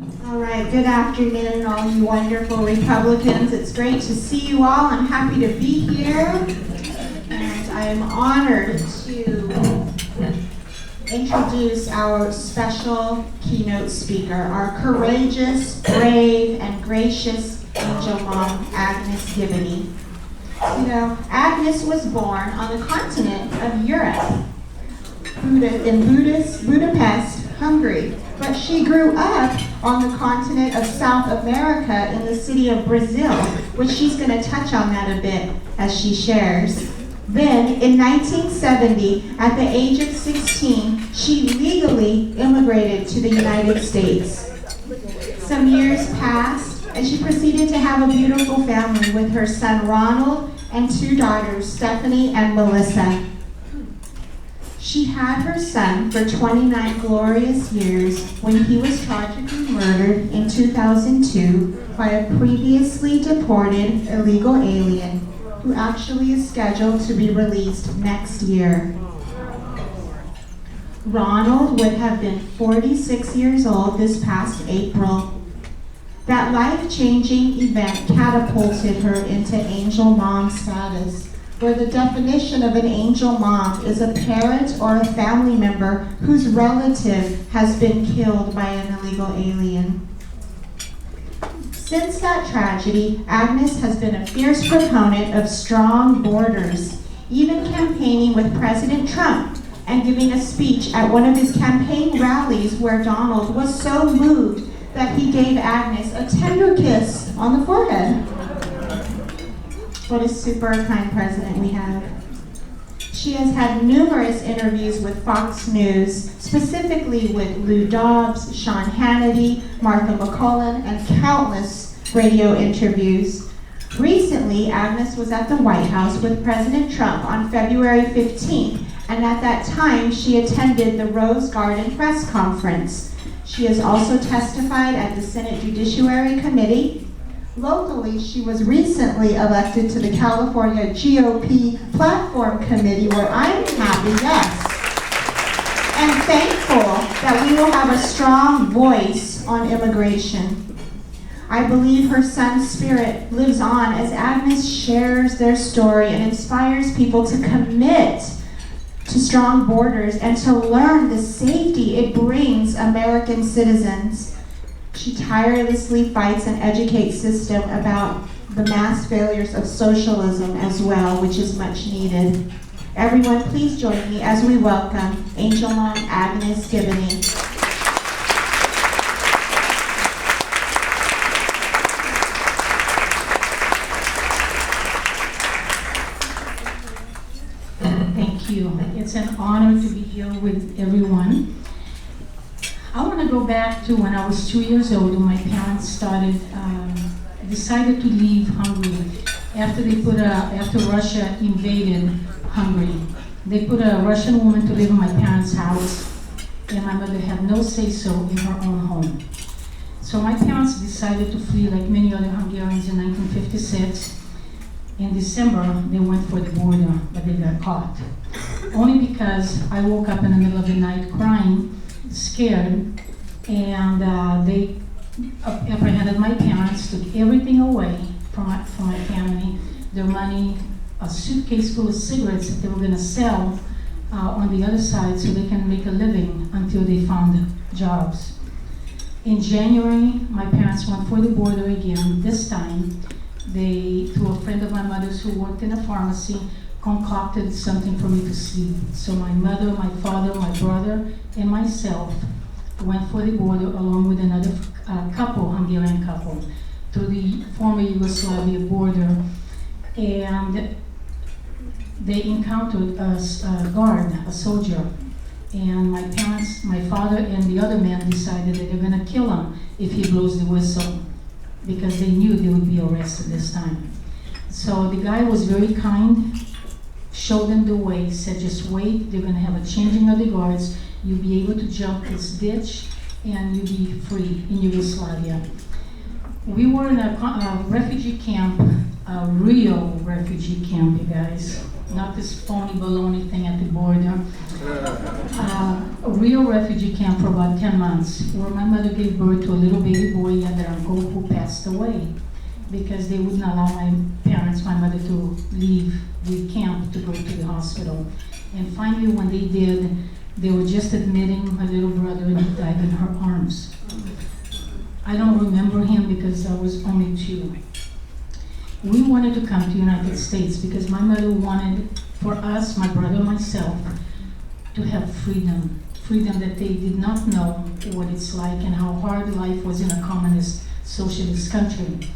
All right, good afternoon, all you wonderful Republicans. It's great to see you all. I'm happy to be here, and I am honored to introduce our special keynote speaker, our courageous, brave, and gracious angel mom, Agnes Gibboney. You know, Agnes was born on the continent of Europe, in Budapest, Hungary. But she grew up on the continent of South America in the city of Brazil, which she's going to touch on that a bit as she shares. Then, in 1970, at the age of 16, she legally immigrated to the United States. Some years passed, and she proceeded to have a beautiful family with her son Ronald and two daughters, Stephanie and Melissa. She had her son for 29 glorious years when he was tragically murdered in 2002 by a previously deported illegal alien who actually is scheduled to be released next year. Ronald would have been 46 years old this past April. That life-changing event catapulted her into angel mom status, where the definition of an angel mom is a parent or a family member whose relative has been killed by an illegal alien. Since that tragedy, Agnes has been a fierce proponent of strong borders, even campaigning with President Trump and giving a speech at one of his campaign rallies where Donald was so moved that he gave Agnes a tender kiss on the forehead. What a super kind president we have. She has had numerous interviews with Fox News, specifically with Lou Dobbs, Sean Hannity, Martha McCullen, and countless radio interviews. Recently, Agnes was at the White House with President Trump on February 15th, and at that time, she attended the Rose Garden press conference. She has also testified at the Senate Judiciary Committee. Locally, she was recently elected to the California GOP Platform Committee, where I'm happy, yes, and thankful that we will have a strong voice on immigration. I believe her son's spirit lives on as Agnes shares their story and inspires people to commit to strong borders and to learn the safety it brings American citizens. She tirelessly fights an educate system about the mass failures of socialism as well, which is much needed. Everyone, please join me as we welcome Angel Mom Agnes Gibboney. Thank you. It's an honor to be here with everyone. I want to go back to when I was 2 years old when my parents decided to leave Hungary after Russia invaded Hungary. They put a Russian woman to live in my parents' house, and my mother had no say-so in her own home. So my parents decided to flee like many other Hungarians in 1956. In December, they went for the border, but they got caught. Only because I woke up in the middle of the night crying, scared, and they apprehended my parents, took everything away from my family, their money, a suitcase full of cigarettes that they were going to sell on the other side so they can make a living until they found jobs. In January, my parents went for the border again. This time, they, through a friend of my mother's who worked in a pharmacy, concocted something for me to sleep. So my mother, my father, my brother, and myself went for the border along with another Hungarian couple, to the former Yugoslavia border. And they encountered a guard, a soldier. And my parents, my father and the other man decided that they're gonna kill him if he blows the whistle, because they knew they would be arrested this time. So the guy was very kind, showed them the way, said just wait, they're gonna have a changing of the guards, you'll be able to jump this ditch and you'll be free in Yugoslavia. We were in a refugee camp, a real refugee camp, you guys. not this phony baloney thing at the border. A real refugee camp for about 10 months, where my mother gave birth to a little baby boy and their uncle who passed away because they wouldn't allow my parents, my mother, to leave the camp to go to the hospital. And finally, when they did, they were just admitting my little brother, and he died in her arms. I don't remember him because I was only 2. We wanted to come to the United States because my mother wanted for us, my brother and myself, to have freedom. Freedom that they did not know what it's like and how hard life was in a communist, socialist country.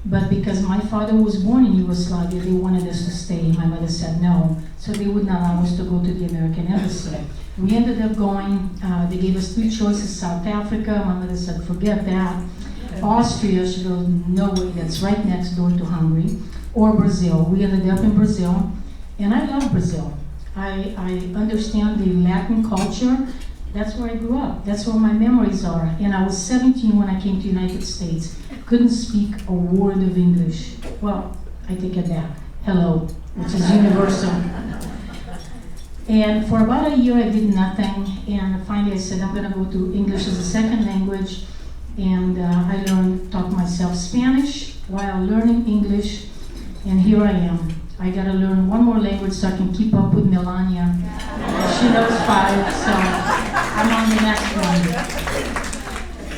But because my father was born in Yugoslavia, they wanted us to stay. My mother said no, so they would not allow us to go to the American embassy. We ended up going, they gave us 3 choices, South Africa. My mother said, forget that. Austria, she goes, no way, that's right next door to Hungary. Or Brazil. We ended up in Brazil, and I love Brazil. I understand the Latin culture. That's where I grew up. That's where my memories are. And I was 17 when I came to the United States. Couldn't speak a word of English. Well, I take it back. Hello, which is universal. And for about a year I did nothing, and finally I said I'm gonna go to English as a second language, and I taught myself Spanish while learning English, and here I am. I gotta learn one more language so I can keep up with Melania. She knows 5, so I'm on the next one.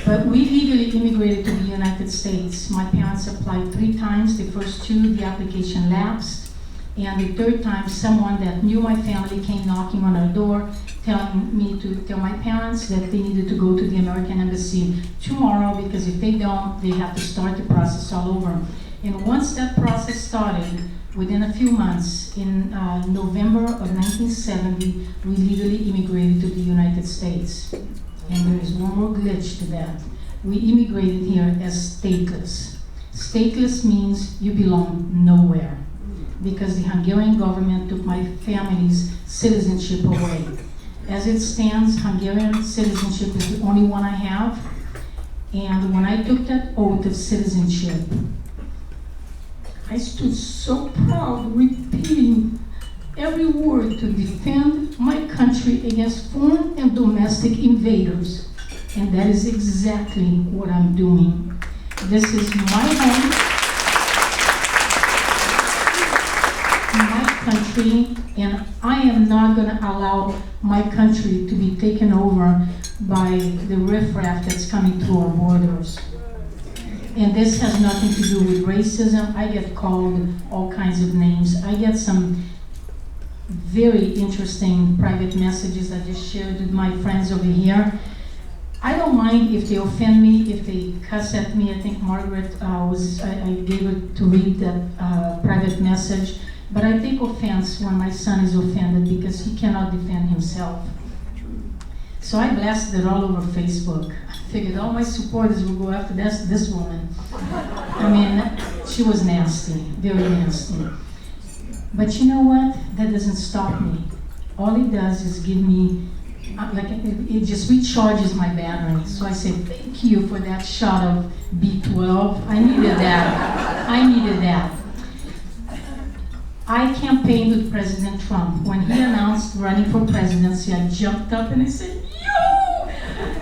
But we legally immigrated to the United States. My parents applied 3 times. The first 2, the application lapsed. And the 3rd time, someone that knew my family came knocking on our door, telling me to tell my parents that they needed to go to the American Embassy tomorrow, because if they don't, they have to start the process all over. And once that process started, within a few months, in November of 1970, we legally immigrated to the United States. And there is one more glitch to that. We immigrated here as stateless. Stateless means you belong nowhere, because the Hungarian government took my family's citizenship away. As it stands, Hungarian citizenship is the only one I have. And when I took that oath of citizenship, I stood so proud, repeating every word to defend my country against foreign and domestic invaders. And that is exactly what I'm doing. This is my home, my country, and I am not going to allow my country to be taken over by the riffraff that's coming through our borders. And this has nothing to do with racism. I get called all kinds of names. I get some very interesting private messages I just shared with my friends over here. I don't mind if they offend me, if they cuss at me. I think Margaret I gave her to read that private message. But I take offense when my son is offended because he cannot defend himself. So I blasted it all over Facebook. I figured all my supporters will go after this woman. I mean, she was nasty, very nasty. But you know what? That doesn't stop me. All it does is give me, it just recharges my battery. So I say, thank you for that shot of B12. I needed that. I needed that. I campaigned with President Trump. When he announced running for presidency, I jumped up and I said, yo,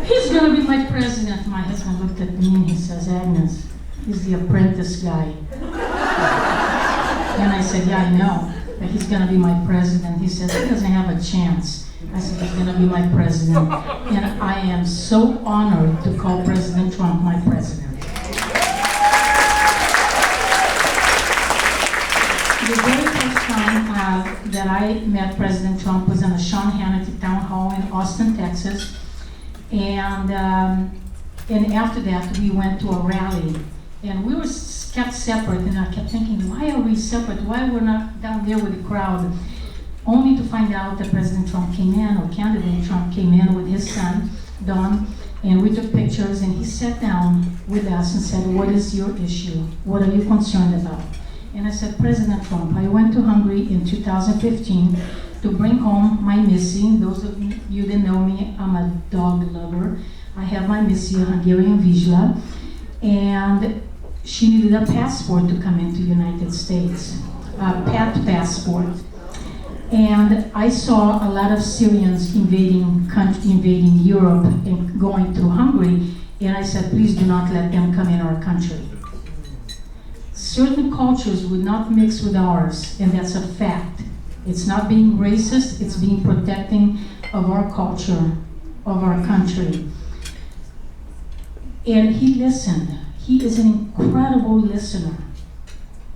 he's gonna be my president. My husband looked at me and he says, Agnes, he's the apprentice guy. And I said, yeah, I know, but he's gonna be my president. He says, he doesn't have a chance. I said, he's gonna be my president. And I am so honored to call President Trump my president. The very first time that I met President Trump was in a Sean Hannity town hall in Austin, Texas. And after that, we went to a rally. And we were kept separate, and I kept thinking, why are we separate? Why we're not down there with the crowd? Only to find out that President Trump came in, or candidate Trump came in with his son, Don, and we took pictures, and he sat down with us and said, what is your issue? What are you concerned about? And I said, President Trump, I went to Hungary in 2015 to bring home my Missy. Those of you that know me, I'm a dog lover. I have my Missy, a Hungarian Vizsla, and she needed a passport to come into the United States. pet passport. And I saw a lot of Syrians invading Europe and going through Hungary, and I said, please do not let them come in our country. Certain cultures would not mix with ours, and that's a fact. It's not being racist, it's being protecting of our culture, of our country. And he listened. He is an incredible listener.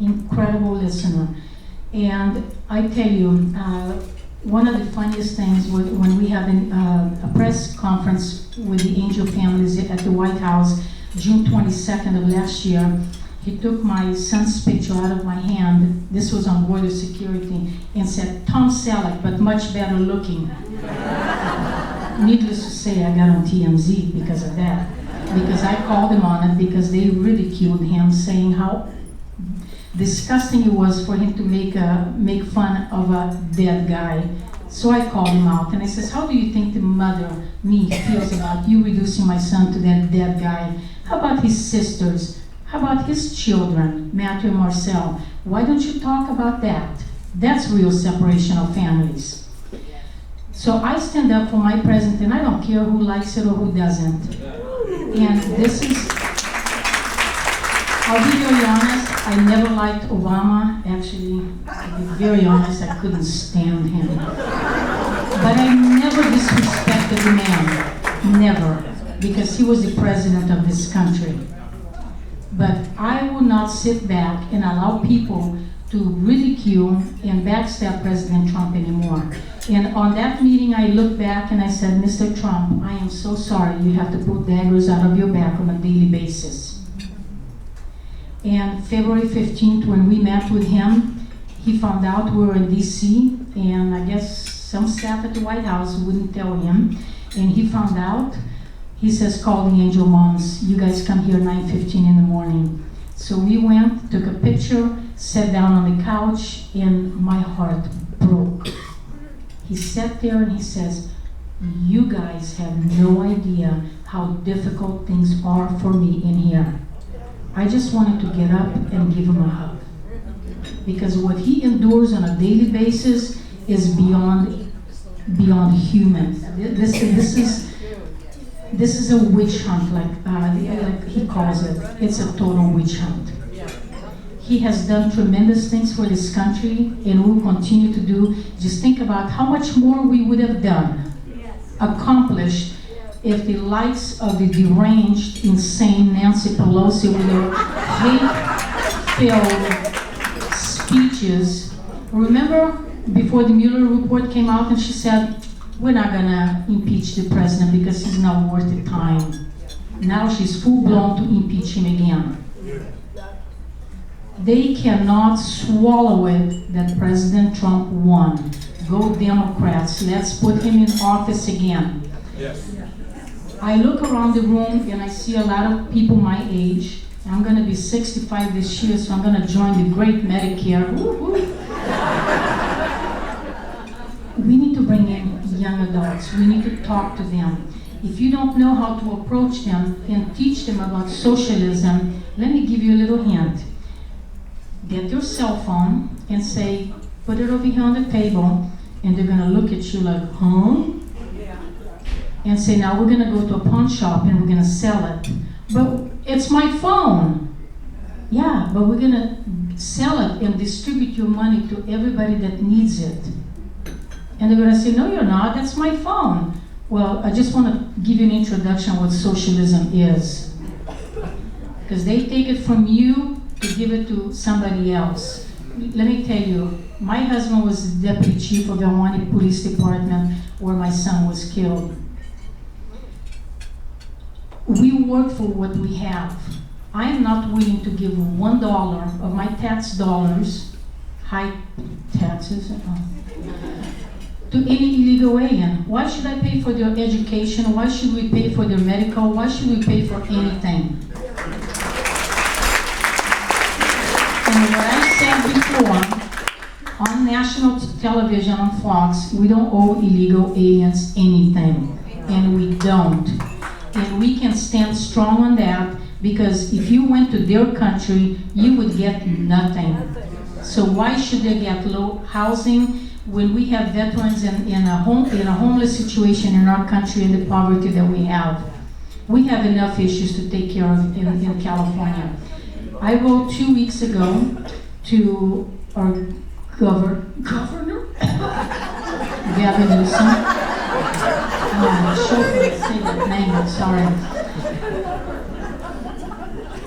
Incredible listener. And I tell you, one of the funniest things was when we had a press conference with the angel families at the White House, June 22nd of last year. He took my son's picture out of my hand, this was on border security, and said, Tom Selleck, but much better looking. Needless to say, I got on TMZ because of that. Because I called him on it because they ridiculed him, saying how disgusting it was for him to make fun of a dead guy. So I called him out and I says, how do you think the mother, me, feels about you reducing my son to that dead guy? How about his sisters? How about his children, Matthew and Marcel? Why don't you talk about that? That's real separation of families. So I stand up for my president, and I don't care who likes it or who doesn't. And this is, I'll be very honest, I never liked Obama. Actually, to be very honest, I couldn't stand him. But I never disrespected the man, never, because he was the president of this country. But I will not sit back and allow people to ridicule and backstab President Trump anymore. And on that meeting, I looked back and I said, Mr. Trump, I am so sorry you have to put daggers out of your back on a daily basis. And February 15th, when we met with him, he found out we were in DC, and I guess some staff at the White House wouldn't tell him. And he found out. He says, call the angel moms. You guys come here 9:15 in the morning. So we went, took a picture, sat down on the couch, and my heart broke. He sat there and he says, you guys have no idea how difficult things are for me in here. I just wanted to get up and give him a hug. Because what he endures on a daily basis is beyond human. This is a witch hunt, like he calls it. It's a total witch hunt. He has done tremendous things for this country and will continue to do. Just think about how much more we would have done, accomplished, if the likes of the deranged, insane Nancy Pelosi with her hate-filled speeches. Remember before the Mueller report came out and she said, we're not gonna impeach the president because he's not worth the time. Now she's full-blown to impeach him again. They cannot swallow it that President Trump won. Go Democrats, let's put him in office again. Yes. I look around the room and I see a lot of people my age. I'm gonna be 65 this year, so I'm gonna join the great Medicare. Woo-hoo. We need to bring in young adults. We need to talk to them. If you don't know how to approach them and teach them about socialism, let me give you a little hint. Get your cell phone and say, put it over here on the table, and they're gonna look at you like, huh? And say, now we're gonna go to a pawn shop and we're gonna sell it. But it's my phone. Yeah, but we're gonna sell it and distribute your money to everybody that needs it. And they're gonna say, no you're not, that's my phone. Well, I just wanna give you an introduction of what socialism is. Because they take it from you to give it to somebody else. Let me tell you, my husband was the deputy chief of the Milwaukee Police Department where my son was killed. We work for what we have. I am not willing to give $1 of my tax dollars, high taxes, to any illegal alien. Why should I pay for their education? Why should we pay for their medical? Why should we pay for anything? And what I said before, on national television, on Fox, we don't owe illegal aliens anything. And we don't. And we can stand strong on that, because if you went to their country, you would get nothing. So why should they get low housing when we have veterans in a homeless situation in our country and the poverty that we have? We have enough issues to take care of in California. I wrote 2 weeks ago to our governor, Gavin Newsom. Say that name, I'm sorry.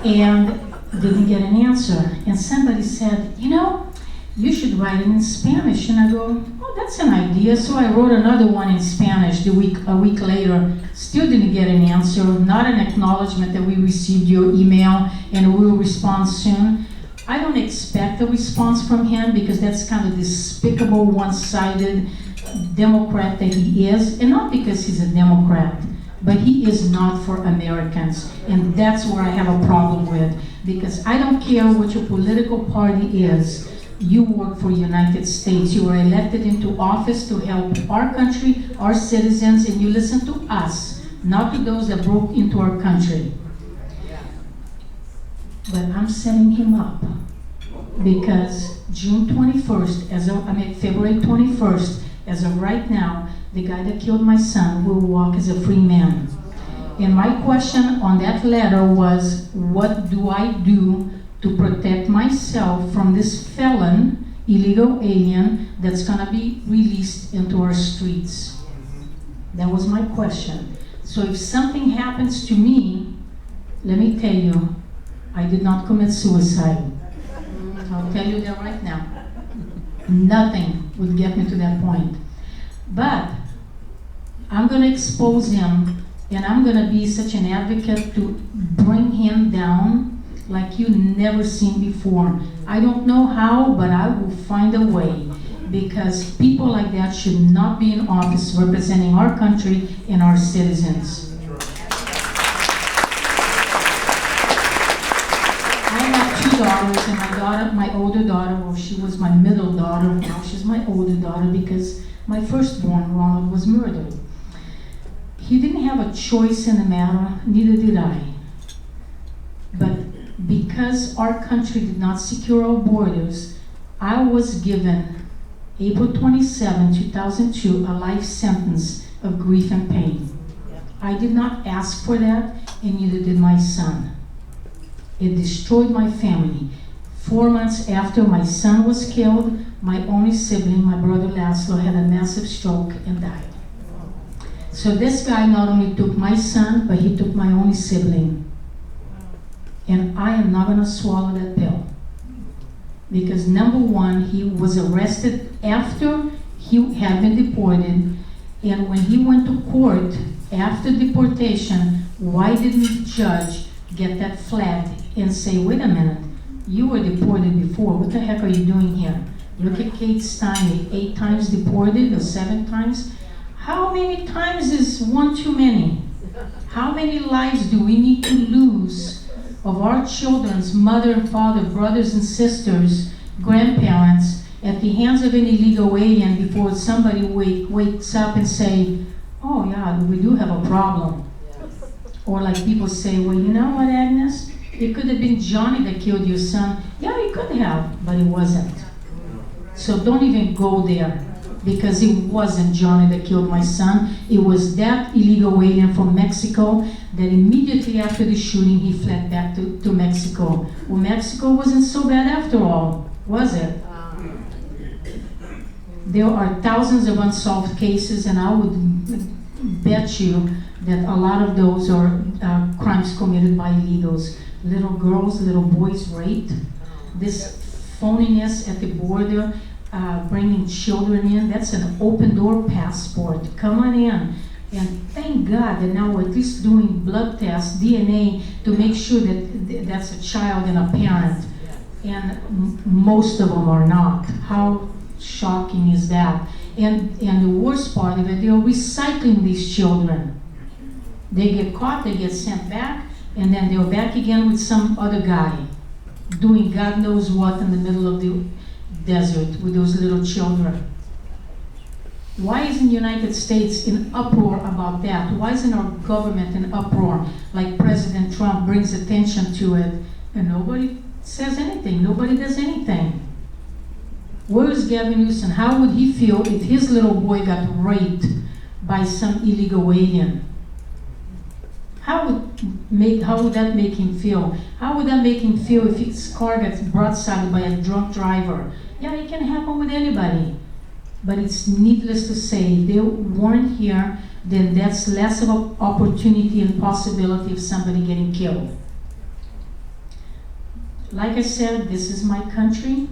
And didn't get an answer. And somebody said, you know, you should write it in Spanish. And I go, oh, that's an idea. So I wrote another one in Spanish a week later. Still didn't get an answer, not an acknowledgement that we received your email and we'll respond soon. I don't expect a response from him because that's kind of despicable, one-sided Democrat that he is, and not because he's a Democrat, but he is not for Americans, and that's where I have a problem with, because I don't care what your political party is. You work for the United States. You were elected into office to help our country, our citizens, and you listen to us, not to those that broke into our country. But I'm setting him up because February 21st, as of right now, the guy that killed my son will walk as a free man. And my question on that letter was, what do I do to protect myself from this felon, illegal alien, that's gonna be released into our streets? That was my question. So if something happens to me, let me tell you, I did not commit suicide. I'll tell you that right now. Nothing would get me to that point. But I'm going to expose him, and I'm going to be such an advocate to bring him down like you never seen before. I don't know how, but I will find a way, because people like that should not be in office representing our country and our citizens. Daughters, and my older daughter, well, she was my middle daughter, now she's my older daughter because my firstborn, Ronald, was murdered. He didn't have a choice in the matter, neither did I. But because our country did not secure our borders, I was given, April 27, 2002, a life sentence of grief and pain. I did not ask for that, and neither did my son. It destroyed my family. 4 months after my son was killed, my only sibling, my brother Laszlo, had a massive stroke and died. So this guy not only took my son, but he took my only sibling. And I am not gonna swallow that pill. Because number one, he was arrested after he had been deported, and when he went to court after deportation, why didn't the judge get that flag and say, wait a minute, you were deported before, what the heck are you doing here? Look at Kate Stein, 8 times deported or 7 times. How many times is one too many? How many lives do we need to lose of our children's mother and father, brothers and sisters, grandparents, at the hands of an illegal alien before somebody wakes up and say, oh yeah, we do have a problem. Or like people say, well, you know what, Agnes? It could have been Johnny that killed your son. Yeah, it could have, but it wasn't. So don't even go there, because it wasn't Johnny that killed my son. It was that illegal alien from Mexico that immediately after the shooting, he fled back to Mexico. Well, Mexico wasn't so bad after all, was it? There are thousands of unsolved cases, and I would bet you that a lot of those are crimes committed by illegals. Little girls, little boys raped. This phoniness at the border, bringing children in, that's an open door passport. Come on in. And thank God that now we're at least doing blood tests, DNA, to make sure that that's a child and a parent. And most of them are not. How shocking is that? And the worst part of it, they're recycling these children. They get caught, they get sent back, and then they're back again with some other guy doing God knows what in the middle of the desert with those little children. Why isn't the United States in uproar about that? Why isn't our government in uproar? Like President Trump brings attention to it, and nobody says anything, nobody does anything. Where is Gavin Newsom? How would he feel if his little boy got raped by some illegal alien? How would that make him feel? How would that make him feel if his car gets broadsided by a drunk driver? Yeah, it can happen with anybody. But it's needless to say, if they weren't here, then that's less of an opportunity and possibility of somebody getting killed. Like I said, this is my country,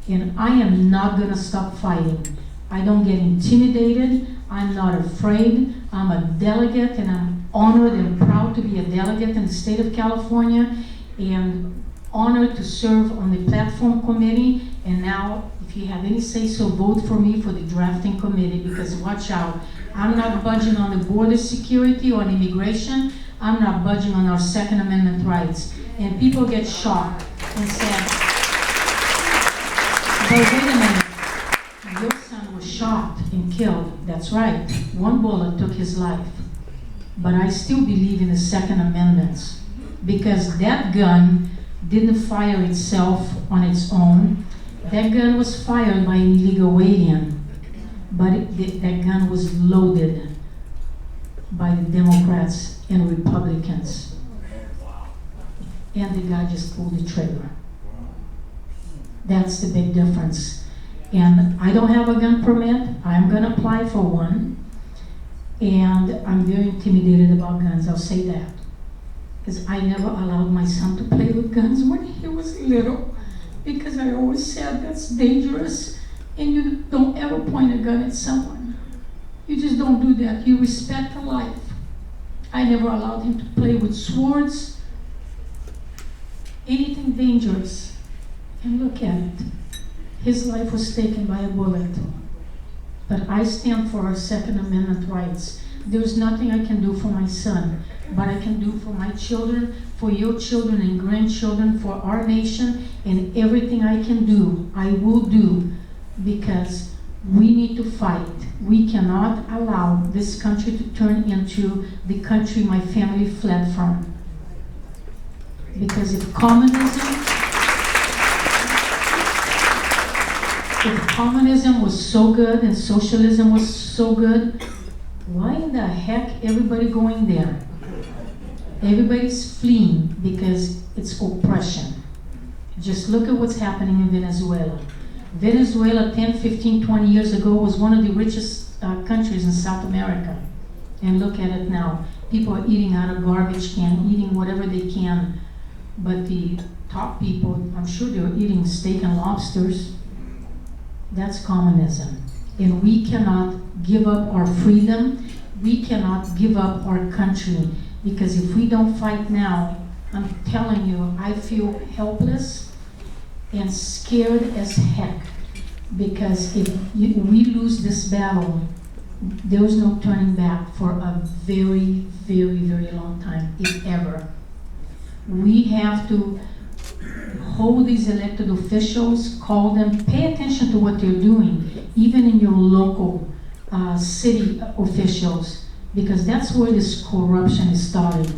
and I am not gonna stop fighting. I don't get intimidated. I'm not afraid. I'm a delegate, and I'm honored and proud to be a delegate in the state of California, and honored to serve on the platform committee. And now, if you have any say-so, vote for me for the drafting committee, because watch out, I'm not budging on the border security or on immigration. I'm not budging on our Second Amendment rights. And people get shocked and said, but wait a minute, your son was shot and killed. That's right, one bullet took his life. But I still believe in the Second Amendment, because that gun didn't fire itself on its own. That gun was fired by an illegal alien, but that gun was loaded by the Democrats and Republicans. And the guy just pulled the trigger. That's the big difference. And I don't have a gun permit. I'm gonna apply for one. And I'm very intimidated about guns, I'll say that. Because I never allowed my son to play with guns when he was little. Because I always said that's dangerous, and you don't ever point a gun at someone. You just don't do that. You respect a life. I never allowed him to play with swords, anything dangerous. And look at it. His life was taken by a bullet. But I stand for our Second Amendment rights. There's nothing I can do for my son, but I can do for my children, for your children and grandchildren, for our nation, and everything I can do, I will do, because we need to fight. We cannot allow this country to turn into the country my family fled from. Because if communism was so good and socialism was so good, why in the heck everybody going there? Everybody's fleeing because it's oppression. Just look at what's happening in Venezuela. Venezuela 10, 15, 20 years ago was one of the richest countries in South America. And look at it now. People are eating out of garbage can, eating whatever they can. But the top people, I'm sure they're eating steak and lobsters. That's communism. And we cannot give up our freedom. We cannot give up our country. Because if we don't fight now, I'm telling you, I feel helpless and scared as heck. Because if we lose this battle, there's no turning back for a very, very, very long time, if ever. We have to hold these elected officials, call them, pay attention to what they're doing, even in your local city officials, because that's where this corruption is starting.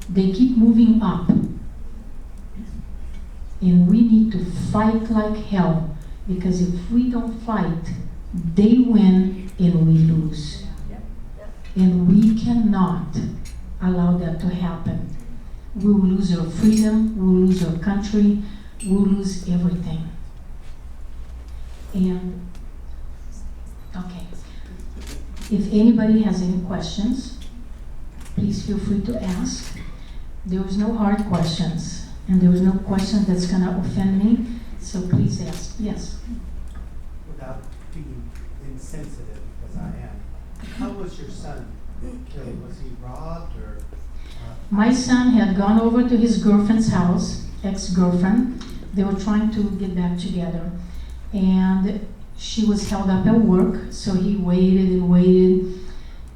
They keep moving up. And we need to fight like hell, because if we don't fight, they win and we lose. And we cannot allow that to happen. We will lose our freedom, we will lose our country, we will lose everything. And, okay. If anybody has any questions, please feel free to ask. There is no hard questions, and there is no question that's gonna offend me, so please ask. Yes? Without being insensitive, as I am, how was your son killed? Was he robbed or? My son had gone over to his girlfriend's house, ex-girlfriend. They were trying to get back together. And she was held up at work, so he waited and waited.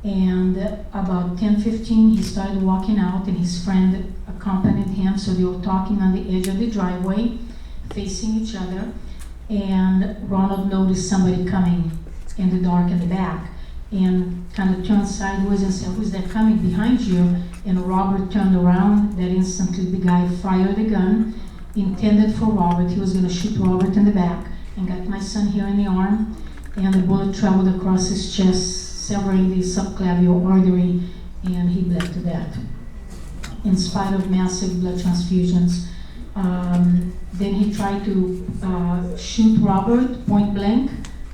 And about 10:15, he started walking out, and his friend accompanied him. So they were talking on the edge of the driveway, facing each other. And Ronald noticed somebody coming in the dark in the back, and kind of turned sideways and said, "Who's that coming behind you?" And Robert turned around. That instantly the guy fired a gun, intended for Robert. He was going to shoot Robert in the back. and got my son here in the arm, and the bullet traveled across his chest, severing the subclavian artery, and he bled to death. In spite of massive blood transfusions. Then he tried to shoot Robert point blank,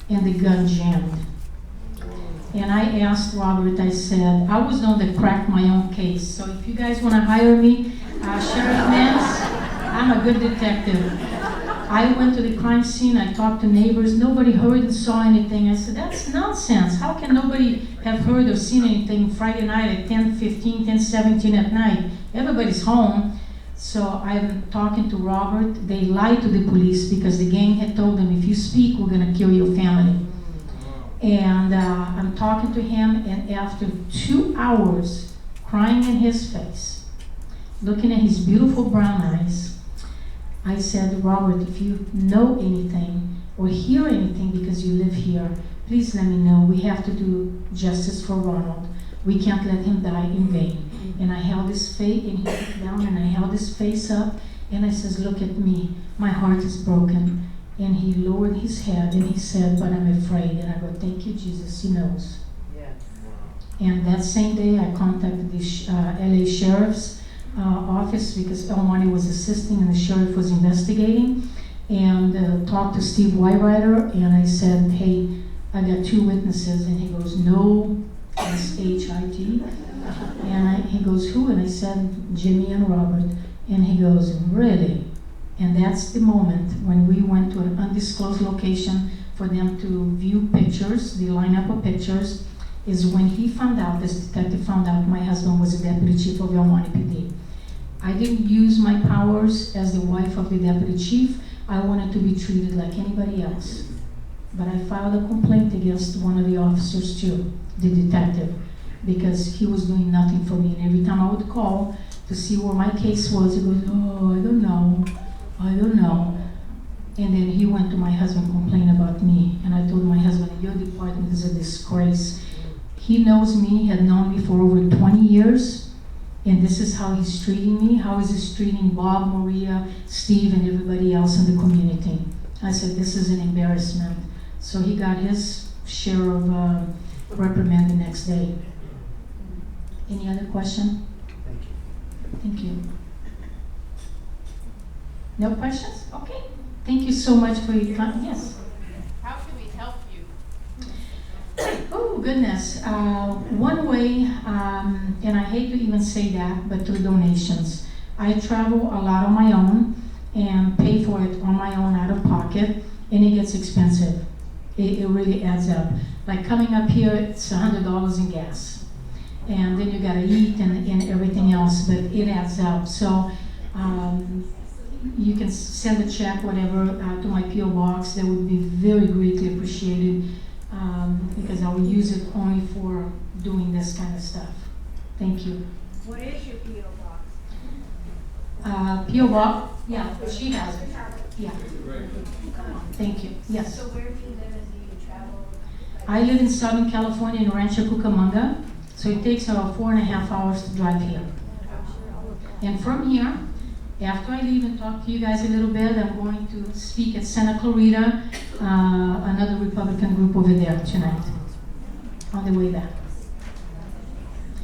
and the gun jammed. And I asked Robert, I said, I was the one that cracked my own case, so if you guys want to hire me, Sheriff Nance, I'm a good detective. I went to the crime scene, I talked to neighbors, nobody heard and saw anything. I said, that's nonsense. How can nobody have heard or seen anything Friday night at 10:15, 10:17 at night? Everybody's home. So I'm talking to Robert. They lied to the police because the gang had told them, if you speak, we're gonna kill your family. And I'm talking to him, and after 2 hours crying in his face, looking at his beautiful brown eyes, I said, Robert, if you know anything or hear anything because you live here, please let me know. We have to do justice for Ronald. We can't let him die in vain. And I held his face, and he looked down, and I held his face up, and I says, look at me, my heart is broken. And he lowered his head, and he said, but I'm afraid. And I go, thank you, Jesus, he knows. Yeah. And that same day, I contacted the LA Sheriff's office because El Monte was assisting and the sheriff was investigating, and talked to Steve Whiterider, and I said, hey, I got 2 witnesses, and he goes, no, S-H-I-T, and he goes, who? And I said, Jimmy and Robert, and he goes, really? And that's the moment when we went to an undisclosed location for them to view pictures, the lineup of pictures, is when he found out, this detective found out my husband was the deputy chief of El Monte PD. I didn't use my powers as the wife of the deputy chief. I wanted to be treated like anybody else. But I filed a complaint against one of the officers too, the detective, because he was doing nothing for me. And every time I would call to see where my case was, he goes, oh, I don't know. And then he went to my husband and complained about me. And I told my husband, your department is a disgrace. He knows me, had known me for over 20 years. And this is how he's treating me. How is he treating Bob, Maria, Steve, and everybody else in the community? I said, this is an embarrassment. So he got his share of reprimand the next day. Any other question? Thank you. Thank you. No questions? Okay. Thank you so much for your time. Yes. How can we help you? Oh, goodness. One way, and I hate to even say that, but through donations. I travel a lot on my own and pay for it on my own out of pocket, and it gets expensive. It really adds up. Like coming up here, it's $100 in gas. And then you gotta eat and everything else, but it adds up. So you can send a check, whatever, to my P.O. box. That would be very greatly appreciated, because I will use it only for doing this kind of stuff. Thank you. What is your P.O. box? P.O. box, yeah, she has it. Yeah. Thank you. Yes. So where do you live and do you travel? I live in Southern California in Rancho Cucamonga, so it takes about 4.5 hours to drive here. And from here, after I leave and talk to you guys a little bit, I'm going to speak at Santa Clarita, another Republican group over there tonight, on the way back.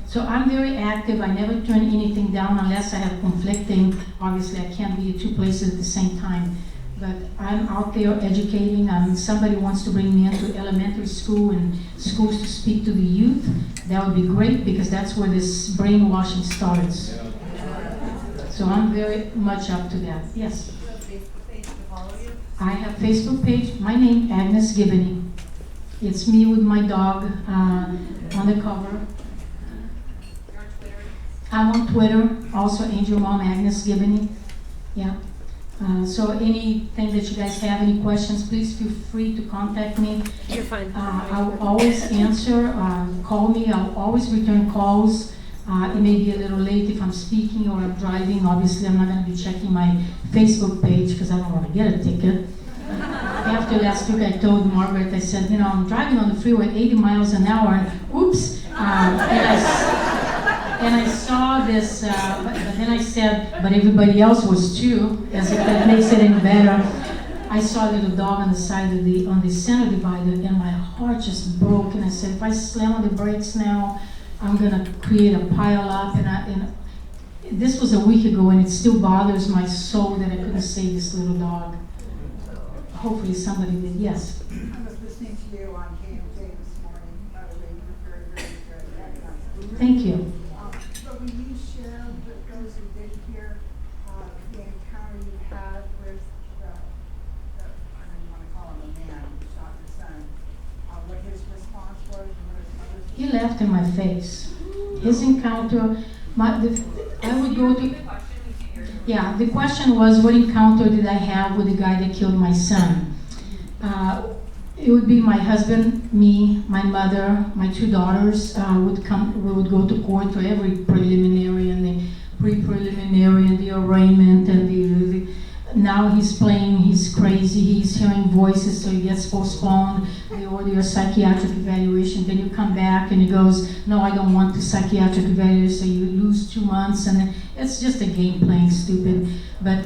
So I'm very active. I never turn anything down unless I have conflicting. Obviously, I can't be at 2 places at the same time. But I'm out there educating. Somebody wants to bring me into elementary school and schools to speak to the youth. That would be great, because that's where this brainwashing starts. So I'm very much up to that. Yes? Do you have a Facebook page to follow you? I have Facebook page. My name, Agnes Gibboney. It's me with my dog on the cover. You're on Twitter? I'm on Twitter, also Angel Mom Agnes Gibboney. Yeah. So anything that you guys have, any questions, please feel free to contact me. You're fine. I'll always answer. Call me. I'll always return calls. It may be a little late if I'm speaking or I'm driving. Obviously, I'm not going to be checking my Facebook page because I don't want to get a ticket. After last week, I told Margaret, I said, I'm driving on the freeway 80 miles an hour, and oops. And I saw this, but then I said, but everybody else was too, as if that makes it any better. I saw a little dog on the side of on the center divider, and my heart just broke. And I said, if I slam on the brakes now, I'm gonna create a pile up. And this was a week ago, and it still bothers my soul that I couldn't save this little dog. Hopefully somebody did. Yes. I was listening to you on KMJ this morning. By the way, you were very, very good. Thank you. But will you share with those who didn't hear the encounter you had with I don't even want to call him a man who shot your son, what his response was and what his mother's He laughed in my face. His encounter, I would go to. Yeah, the question was, what encounter did I have with the guy that killed my son? It would be my husband, me, my mother, my two daughters would come. We would go to court for every preliminary and the pre-preliminary and the arraignment and the now he's playing, he's crazy, he's hearing voices, so he gets postponed. They order a psychiatric evaluation, then you come back and he goes, no, I don't want the psychiatric evaluation, so you lose 2 months, and it's just a game playing stupid. But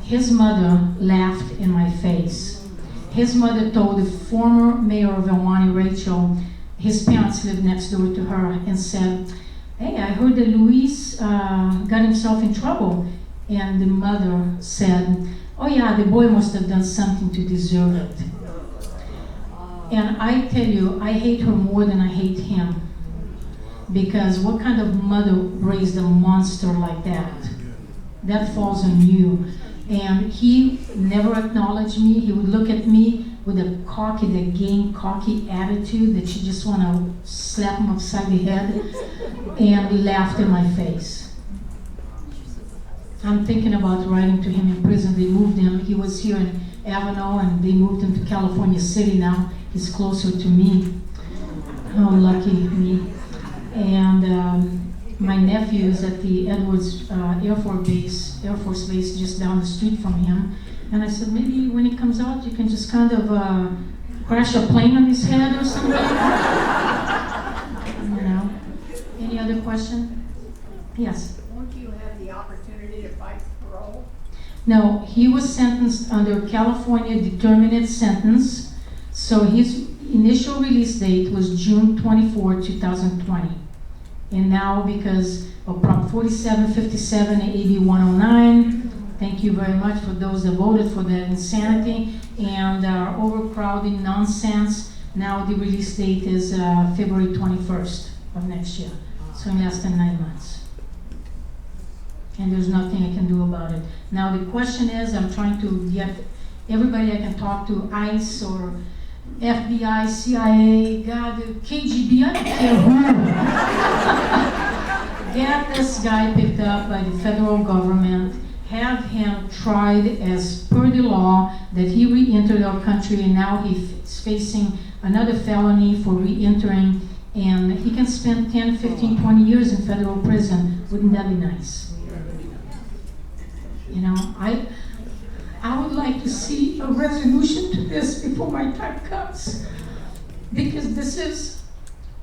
his mother laughed in my face. His mother told the former mayor of El Monte, Rachel, his parents lived next door to her, and said, hey, I heard that Luis got himself in trouble. And the mother said, oh yeah, the boy must have done something to deserve it. And I tell you, I hate her more than I hate him. Because what kind of mother raised a monster like that? That falls on you. And he never acknowledged me. He would look at me with a cocky attitude that you just want to slap him upside the head. And he laughed in my face. I'm thinking about writing to him in prison. They moved him. He was here in Avenel, and they moved him to California City now. He's closer to me. Oh, lucky me. And my nephew is at the Edwards Air Force Base just down the street from him. And I said, maybe when he comes out, you can just kind of crash a plane on his head or something. You know. Any other question? Yes. Won't you have the opportunity to fight for parole? No, he was sentenced under California determinate sentence. So his initial release date was June 24, 2020. And now, because of Prop 4757 and AB 109, thank you very much for those that voted for that insanity and overcrowding nonsense. Now the release date is February 21st of next year. So in less than 9 months. And there's nothing I can do about it. Now the question is, I'm trying to get everybody I can talk to, ICE or FBI, CIA, God, KGB, I don't care who. Get this guy picked up by the federal government, have him tried as per the law that he re-entered our country, and now he's facing another felony for re-entering, and he can spend 10, 15, 20 years in federal prison. Wouldn't that be nice? You know, I would like to see a resolution to this before my time comes, because this is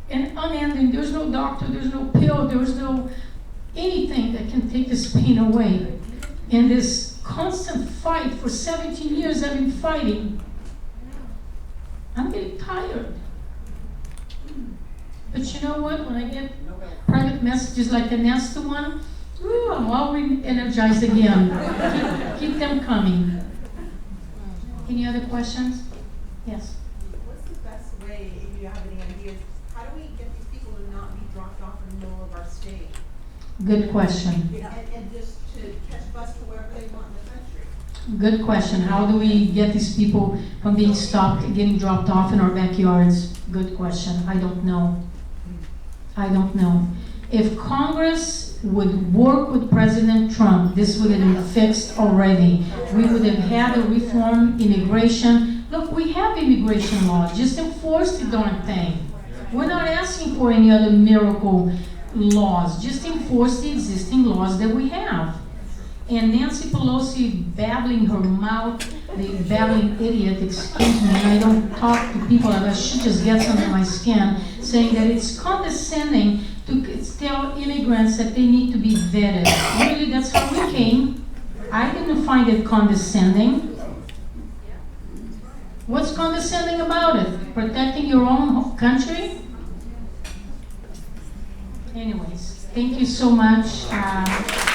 an unending, there's no doctor, there's no pill, there's no anything that can take this pain away. And this constant fight for 17 years I've been fighting, I'm getting tired. But you know what, when I get private messages like the nasty one, ooh, I'm all re-energized again. Keep them coming. Any other questions? Yes. What's the best way, if you have any ideas, how do we get these people to not be dropped off in the middle of our state? Good question. And just to catch bus to wherever they want in the country? Good question. How do we get these people from being stopped, getting dropped off in our backyards? Good question. I don't know. I don't know. If Congress would work with President Trump, this would have been fixed already. We would have had a reform immigration. Look, we have immigration laws. Just enforce the darn thing. We're not asking for any other miracle laws. Just enforce the existing laws that we have. And Nancy Pelosi babbling her mouth, the babbling idiot, excuse me, I don't talk to people like that, she just gets under my skin, saying that it's condescending to tell immigrants that they need to be vetted. Really, that's how we came. I didn't find it condescending. What's condescending about it? Protecting your own country? Anyways, thank you so much.